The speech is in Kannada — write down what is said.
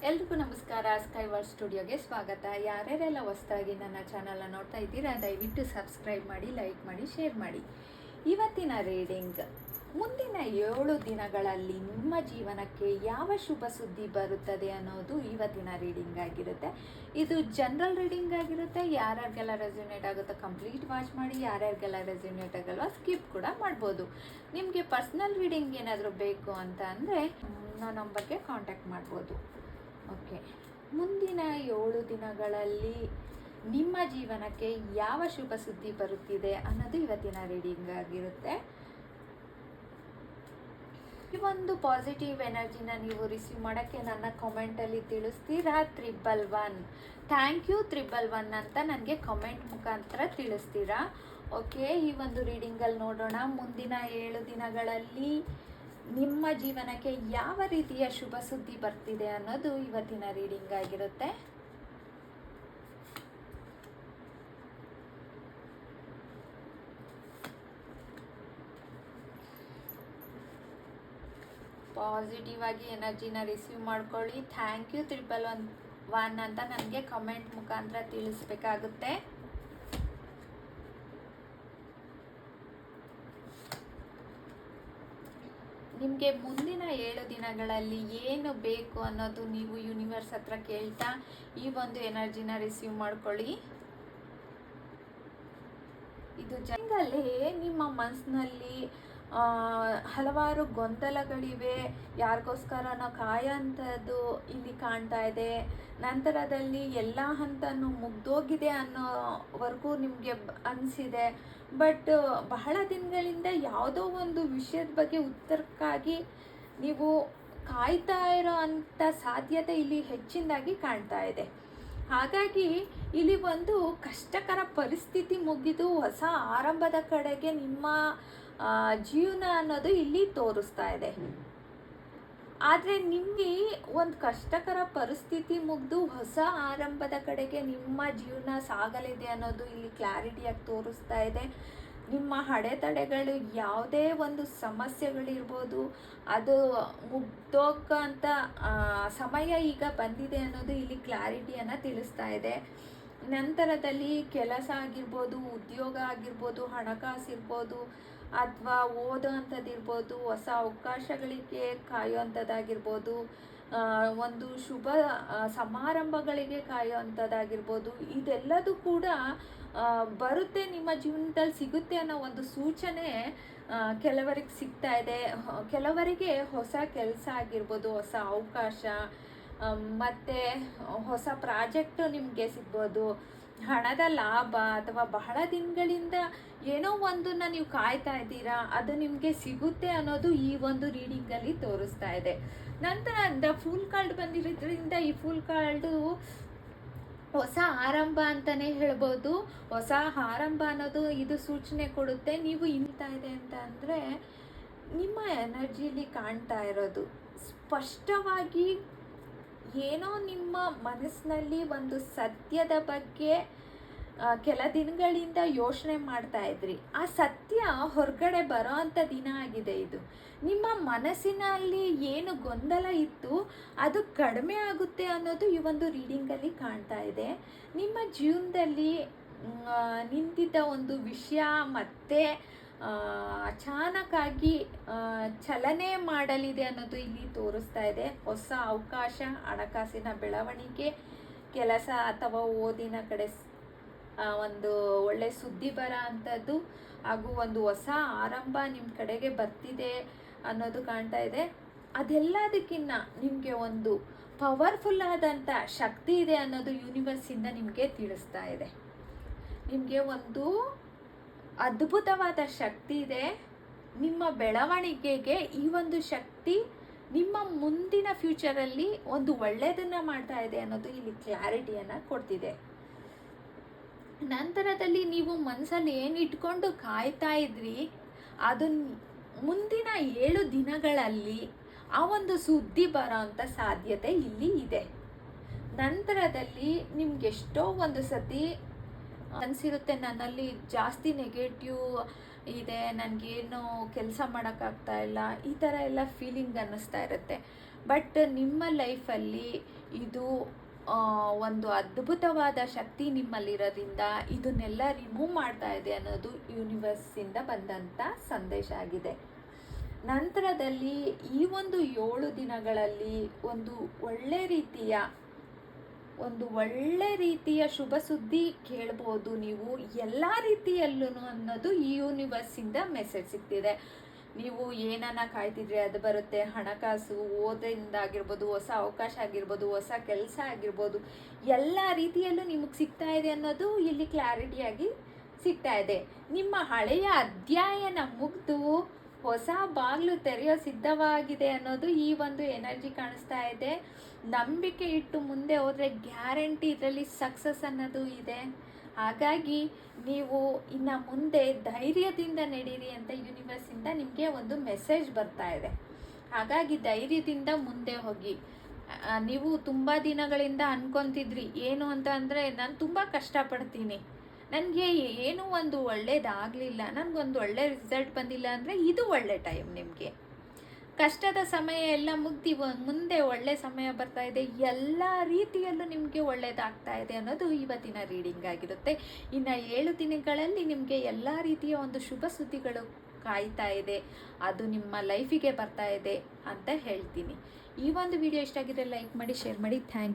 ಎಲ್ರಿಗೂ ನಮಸ್ಕಾರ. ಸ್ಕೈ ವರ್ಲ್ಡ್ ಸ್ಟುಡಿಯೋಗೆ ಸ್ವಾಗತ. ಯಾರ್ಯಾರೆಲ್ಲ ಹೊಸದಾಗಿ ನನ್ನ ಚಾನಲ್ನ ನೋಡ್ತಾ ಇದ್ದೀರಾ ದಯವಿಟ್ಟು ಸಬ್ಸ್ಕ್ರೈಬ್ ಮಾಡಿ, ಲೈಕ್ ಮಾಡಿ, ಶೇರ್ ಮಾಡಿ. ಇವತ್ತಿನ ರೀಡಿಂಗ್, ಮುಂದಿನ 7 ದಿನಗಳಲ್ಲಿ ನಿಮ್ಮ ಜೀವನಕ್ಕೆ ಯಾವ ಶುಭ ಸುದ್ದಿ ಬರುತ್ತದೆ ಅನ್ನೋದು ಇವತ್ತಿನ ರೀಡಿಂಗ್ ಆಗಿರುತ್ತೆ. ಇದು ಜನರಲ್ ರೀಡಿಂಗ್ ಆಗಿರುತ್ತೆ. ಯಾರ್ಯಾರಿಗೆಲ್ಲ ರೆಸ್ಯೂನೇಟ್ ಆಗುತ್ತೋ ಕಂಪ್ಲೀಟ್ ವಾಚ್ ಮಾಡಿ, ಯಾರ್ಯಾರಿಗೆಲ್ಲ ರೆಸ್ಯೂನೇಟ್ ಆಗಲ್ವ ಸ್ಕಿಪ್ ಕೂಡ ಮಾಡ್ಬೋದು. ನಿಮಗೆ ಪರ್ಸ್ನಲ್ ರೀಡಿಂಗ್ ಏನಾದರೂ ಬೇಕು ಅಂತ ಅಂದರೆ ನನ್ನ ನಂಬರ್ಗೆ ಕಾಂಟ್ಯಾಕ್ಟ್ ಮಾಡ್ಬೋದು. ಓಕೆ, ಮುಂದಿನ 7 ದಿನಗಳಲ್ಲಿ ನಿಮ್ಮ ಜೀವನಕ್ಕೆ ಯಾವ ಶುಭ ಸುದ್ದಿ ಬರುತ್ತಿದೆ ಅನ್ನೋದು ಇವತ್ತಿನ ರೀಡಿಂಗ್ ಆಗಿರುತ್ತೆ. ಈ ಒಂದು ಪಾಸಿಟಿವ್ ಎನರ್ಜಿನ ನೀವು ರಿಸೀವ್ ಮಾಡೋಕ್ಕೆ ನನ್ನ ಕಾಮೆಂಟಲ್ಲಿ ತಿಳಿಸ್ತೀರಾ. 111 ಥ್ಯಾಂಕ್ ಯು 111 ಅಂತ ನನಗೆ ಕಾಮೆಂಟ್ ಮುಖಾಂತರ ತಿಳಿಸ್ತೀರಾ. ಓಕೆ, ಈ ಒಂದು ರೀಡಿಂಗಲ್ಲಿ ನೋಡೋಣ ಮುಂದಿನ 7 ದಿನಗಳಲ್ಲಿ ನಿಮ್ಮ ಜೀವನಕ್ಕೆ ಯಾವ ರೀತಿಯ ಶುಭ ಸುದ್ದಿ ಬರ್ತಿದೆ ಅನ್ನೋದು ಇವತ್ತಿನ ರೀಡಿಂಗ್ ಆಗಿರುತ್ತೆ. ಪಾಸಿಟಿವ್ ಆಗಿ ಎನರ್ಜಿನ ರಿಸೀವ್ ಮಾಡ್ಕೊಳ್ಳಿ. ಥ್ಯಾಂಕ್ ಯು 111 ಅಂತ ನನಗೆ ಕಮೆಂಟ್ ಮುಖಾಂತರ ತಿಳಿಸ್ಬೇಕಾಗುತ್ತೆ. ನಿಮಗೆ ಮುಂದಿನ 7 ದಿನಗಳಲ್ಲಿ ಏನು ಬೇಕು ಅನ್ನೋದು ನೀವು ಯೂನಿವರ್ಸ್ ಹತ್ರ ಕೇಳ್ತಾ ಈ ಒಂದು ಎನರ್ಜಿನ ರಿಸೀವ್ ಮಾಡ್ಕೊಳ್ಳಿ. ಇದು ಜನರಲ್ಲಿ ನಿಮ್ಮ ಮನಸ್ಸಿನಲ್ಲಿ ಹಲವಾರು ಗೊಂದಲಗಳಿವೆ. ಯಾರಿಗೋಸ್ಕರನೋ ಕಾಯೋಂಥದ್ದು ಇಲ್ಲಿ ಕಾಣ್ತಾ ಇದೆ. ನಂತರದಲ್ಲಿ ಎಲ್ಲ ಹಂತನೂ ಮುಗ್ದೋಗಿದೆ ಅನ್ನೋವರೆಗೂ ನಿಮಗೆ ಅನಿಸಿದೆ. ಬಟ್ ಬಹಳ ದಿನಗಳಿಂದ ಯಾವುದೋ ಒಂದು ವಿಷಯದ ಬಗ್ಗೆ ಉತ್ತರಕ್ಕಾಗಿ ನೀವು ಕಾಯ್ತಾ ಇರೋ ಅಂಥ ಸಾಧ್ಯತೆ ಇಲ್ಲಿ ಹೆಚ್ಚಿನದಾಗಿ ಕಾಣ್ತಾ ಇದೆ. ಹಾಗಾಗಿ ಇಲ್ಲಿ ಒಂದು ಕಷ್ಟಕರ ಪರಿಸ್ಥಿತಿ ಮುಗಿದು ಹೊಸ ಆರಂಭದ ಕಡೆಗೆ ನಿಮ್ಮ ಜೀವನ ಅನ್ನೋದು ಇಲ್ಲಿ ತೋರಿಸ್ತಾ ಇದೆ. ಆದರೆ ನಿಮಗೆ ಒಂದು ಕಷ್ಟಕರ ಪರಿಸ್ಥಿತಿ ಮುಗಿದು ಹೊಸ ಆರಂಭದ ಕಡೆಗೆ ನಿಮ್ಮ ಜೀವನ ಸಾಗಲಿದೆ ಅನ್ನೋದು ಇಲ್ಲಿ ಕ್ಲಾರಿಟಿಯಾಗಿ ತೋರಿಸ್ತಾ ಇದೆ. ನಿಮ್ಮ ಅಡೆತಡೆಗಳು ಯಾವುದೇ ಒಂದು ಸಮಸ್ಯೆಗಳಿರ್ಬೋದು, ಅದು ಮುಗ್ದೋಗಂಥ ಸಮಯ ಈಗ ಬಂದಿದೆ ಅನ್ನೋದು ಇಲ್ಲಿ ಕ್ಲಾರಿಟಿಯನ್ನು ತಿಳಿಸ್ತಾ ಇದೆ. ನಂತರದಲ್ಲಿ ಕೆಲಸ ಆಗಿರ್ಬೋದು, ಉದ್ಯೋಗ ಆಗಿರ್ಬೋದು, ಹಣಕಾಸು ಇರ್ಬೋದು, ಅಥವಾ ಓದೋ ಅಂಥದ್ದಿರ್ಬೋದು, ಹೊಸ ಅವಕಾಶಗಳಿಗೆ ಕಾಯುವಂಥದ್ದಾಗಿರ್ಬೋದು, ಒಂದು ಶುಭ ಸಮಾರಂಭಗಳಿಗೆ ಕಾಯುವಂಥದ್ದಾಗಿರ್ಬೋದು, ಇದೆಲ್ಲದೂ ಕೂಡ ಬರುತ್ತೆ, ನಿಮ್ಮ ಜೀವನದಲ್ಲಿ ಸಿಗುತ್ತೆ ಅನ್ನೋ ಒಂದು ಸೂಚನೆ ಕೆಲವರಿಗೆ ಸಿಗ್ತಾ ಇದೆ. ಕೆಲವರಿಗೆ ಹೊಸ ಕೆಲಸ ಆಗಿರ್ಬೋದು, ಹೊಸ ಅವಕಾಶ, ಮತ್ತು ಹೊಸ ಪ್ರಾಜೆಕ್ಟು ನಿಮಗೆ ಸಿಗ್ಬೋದು, ಹಣದ ಲಾಭ, ಅಥವಾ ಬಹಳ ದಿನಗಳಿಂದ ಏನೋ ಒಂದನ್ನು ನೀವು ಕಾಯ್ತಾ ಇದ್ದೀರಾ, ಅದು ನಿಮಗೆ ಸಿಗುತ್ತೆ ಅನ್ನೋದು ಈ ಒಂದು ರೀಡಿಂಗಲ್ಲಿ ತೋರಿಸ್ತಾ ಇದೆ. ನಂತರ ಫುಲ್ ಕಾರ್ಡ್ ಬಂದಿರೋದ್ರಿಂದ ಈ ಫುಲ್ ಕಾರ್ಡು ಹೊಸ ಆರಂಭ ಅಂತಲೇ ಹೇಳ್ಬೋದು. ಹೊಸ ಆರಂಭ ಅನ್ನೋದು ಇದು ಸೂಚನೆ ಕೊಡುತ್ತೆ. ನೀವು ಇಂತಾ ಇದೆ ಅಂತ ಅಂದರೆ ನಿಮ್ಮ ಎನರ್ಜಿಯಲ್ಲಿ ಕಾಣ್ತಾ ಇರೋದು ಸ್ಪಷ್ಟವಾಗಿ ಏನೋ ನಿಮ್ಮ ಮನಸ್ಸಿನಲ್ಲಿ ಒಂದು ಸತ್ಯದ ಬಗ್ಗೆ ಕೆಲ ದಿನಗಳಿಂದ ಯೋಚನೆ ಮಾಡ್ತಾ ಇದ್ರಿ. ಆ ಸತ್ಯ ಹೊರಗಡೆ ಬರೋ ಅಂಥ ದಿನ ಆಗಿದೆ ಇದು. ನಿಮ್ಮ ಮನಸ್ಸಿನಲ್ಲಿ ಏನು ಗೊಂದಲ ಇತ್ತು ಅದು ಕಡಿಮೆ ಆಗುತ್ತೆ ಅನ್ನೋದು ಈ ಒಂದು ರೀಡಿಂಗಲ್ಲಿ ಕಾಣ್ತಾ ಇದೆ. ನಿಮ್ಮ ಜೀವನದಲ್ಲಿ ನಿಂತಿದ್ದ ಒಂದು ವಿಷಯ ಮತ್ತೆ ಅಚಾನಕ್ಕಾಗಿ ಚಲನೆ ಮಾಡಲಿದೆ ಅನ್ನೋದು ಇಲ್ಲಿ ತೋರಿಸ್ತಾ ಇದೆ. ಹೊಸ ಅವಕಾಶ, ಹಣಕಾಸಿನ ಬೆಳವಣಿಗೆ, ಕೆಲಸ ಅಥವಾ ಓದಿನ ಕಡೆ ಒಂದು ಒಳ್ಳೆ ಸುದ್ದಿ ಬರೋ ಅಂಥದ್ದು, ಹಾಗೂ ಒಂದು ಹೊಸ ಆರಂಭ ನಿಮ್ಮ ಕಡೆಗೆ ಬರ್ತಿದೆ ಅನ್ನೋದು ಕಾಣ್ತಾ ಇದೆ. ಅದೆಲ್ಲದಕ್ಕಿಂತ ನಿಮಗೆ ಒಂದು ಪವರ್ಫುಲ್ ಆದಂಥ ಶಕ್ತಿ ಇದೆ ಅನ್ನೋದು ಯೂನಿವರ್ಸಿಂದ ನಿಮಗೆ ತಿಳಿಸ್ತಾ ಇದೆ. ನಿಮಗೆ ಒಂದು ಅದ್ಭುತವಾದ ಶಕ್ತಿ ಇದೆ. ನಿಮ್ಮ ಬೆಳವಣಿಗೆಗೆ ಈ ಒಂದು ಶಕ್ತಿ ನಿಮ್ಮ ಮುಂದಿನ ಫ್ಯೂಚರಲ್ಲಿ ಒಂದು ಒಳ್ಳೆಯದನ್ನು ಮಾಡ್ತಾ ಇದೆ ಅನ್ನೋದು ಇಲ್ಲಿ ಕ್ಲಾರಿಟಿಯನ್ನು ಕೊಡ್ತಿದೆ. ನಂತರದಲ್ಲಿ ನೀವು ಮನಸ್ಸಲ್ಲಿ ಏನು ಇಟ್ಕೊಂಡು ಕಾಯ್ತಾ ಇದ್ರಿ ಅದು ಮುಂದಿನ 7 ದಿನಗಳಲ್ಲಿ ಆ ಒಂದು ಸುದ್ದಿ ಬರೋ ಅಂಥ ಸಾಧ್ಯತೆ ಇಲ್ಲಿ ಇದೆ. ನಂತರದಲ್ಲಿ ನಿಮ್ಗೆಷ್ಟೋ ಒಂದು ಸತಿ ಅನಿಸಿರುತ್ತೆ, ನನ್ನಲ್ಲಿ ಜಾಸ್ತಿ ನೆಗೆಟಿವ್ ಇದೆ, ನನಗೇನು ಕೆಲಸ ಮಾಡೋಕ್ಕಾಗ್ತಾ ಇಲ್ಲ, ಈ ಥರ ಎಲ್ಲ ಫೀಲಿಂಗ್ ಅನ್ನಿಸ್ತಾ ಇರುತ್ತೆ. ಬಟ್ ನಿಮ್ಮ ಲೈಫಲ್ಲಿ ಇದು ಒಂದು ಅದ್ಭುತವಾದ ಶಕ್ತಿ ನಿಮ್ಮಲ್ಲಿರೋದ್ರಿಂದ ಇದನ್ನೆಲ್ಲ ರಿಮೂವ್ ಮಾಡ್ತಾ ಇದೆ ಅನ್ನೋದು ಯೂನಿವರ್ಸಿಂದ ಬಂದಂಥ ಸಂದೇಶ ಆಗಿದೆ. ನಂತರದಲ್ಲಿ ಈ ಒಂದು 7 ದಿನಗಳಲ್ಲಿ ಒಂದು ಒಳ್ಳೆ ರೀತಿಯ ಶುಭ ಸುದ್ದಿ ಕೇಳ್ಬೋದು ನೀವು ಎಲ್ಲ ರೀತಿಯಲ್ಲೂ ಅನ್ನೋದು ಈ ಯೂನಿವರ್ಸಿಂದ ಮೆಸೇಜ್ ಸಿಗ್ತಿದೆ. ನೀವು ಏನನ್ನ ಕಾಯ್ತಿದ್ರೆ ಅದು ಬರುತ್ತೆ. ಹಣಕಾಸು, ಓದಿಂದ ಆಗಿರ್ಬೋದು, ಹೊಸ ಅವಕಾಶ ಆಗಿರ್ಬೋದು, ಹೊಸ ಕೆಲಸ ಆಗಿರ್ಬೋದು, ಎಲ್ಲ ರೀತಿಯಲ್ಲೂ ನಿಮಗೆ ಸಿಗ್ತಾ ಇದೆ ಅನ್ನೋದು ಇಲ್ಲಿ ಕ್ಲಾರಿಟಿಯಾಗಿ ಸಿಗ್ತಾ ಇದೆ. ನಿಮ್ಮ ಹಳೆಯ ಅಧ್ಯಾಯನ ಮುಗಿದು ಹೊಸ ಬಾಗಿಲು ತೆರೆಯೋ ಸಿದ್ಧವಾಗಿದೆ ಅನ್ನೋದು ಈ ಒಂದು ಎನರ್ಜಿ ಕಾಣಿಸ್ತಾ ಇದೆ. ನಂಬಿಕೆ ಇಟ್ಟು ಮುಂದೆ ಹೋದರೆ ಗ್ಯಾರಂಟಿ ಇದರಲ್ಲಿ ಸಕ್ಸಸ್ ಅನ್ನೋದು ಇದೆ. ಹಾಗಾಗಿ ನೀವು ಇನ್ನು ಮುಂದೆ ಧೈರ್ಯದಿಂದ ನಡೀರಿ ಅಂತ ಯೂನಿವರ್ಸಿಂದ ನಿಮಗೆ ಒಂದು ಮೆಸೇಜ್ ಬರ್ತಾ ಇದೆ. ಹಾಗಾಗಿ ಧೈರ್ಯದಿಂದ ಮುಂದೆ ಹೋಗಿ. ನೀವು ತುಂಬ ದಿನಗಳಿಂದ ಅನ್ಕೊತಿದ್ರಿ ಏನು ಅಂತ ಅಂದರೆ, ನಾನು ತುಂಬ ಕಷ್ಟಪಡ್ತೀನಿ, ನನಗೆ ಏನೂ ಒಂದು ಒಳ್ಳೇದಾಗಲಿಲ್ಲ, ನನಗೊಂದು ಒಳ್ಳೆ ರಿಸಲ್ಟ್ ಬಂದಿಲ್ಲ ಅಂದರೆ ಇದು ಒಳ್ಳೆ ಟೈಮ್. ನಿಮಗೆ ಕಷ್ಟದ ಸಮಯ ಎಲ್ಲ ಮುಗ್ದು ಮುಂದೆ ಒಳ್ಳೆ ಸಮಯ ಬರ್ತಾ ಇದೆ. ಎಲ್ಲ ರೀತಿಯಲ್ಲೂ ನಿಮಗೆ ಒಳ್ಳೆಯದಾಗ್ತಾ ಇದೆ ಅನ್ನೋದು ಇವತ್ತಿನ ರೀಡಿಂಗ್ ಆಗಿರುತ್ತೆ. ಇನ್ನು 7 ದಿನಗಳಲ್ಲಿ ನಿಮಗೆ ಎಲ್ಲ ರೀತಿಯ ಒಂದು ಶುಭ ಸುದ್ದಿಗಳು ಕಾಯ್ತಾ ಇದೆ. ಅದು ನಿಮ್ಮ ಲೈಫಿಗೆ ಬರ್ತಾ ಇದೆ ಅಂತ ಹೇಳ್ತೀನಿ. ಈ ಒಂದು ವಿಡಿಯೋ ಇಷ್ಟ ಆಗಿದ್ರೆ ಲೈಕ್ ಮಾಡಿ, ಶೇರ್ ಮಾಡಿ. Thank you.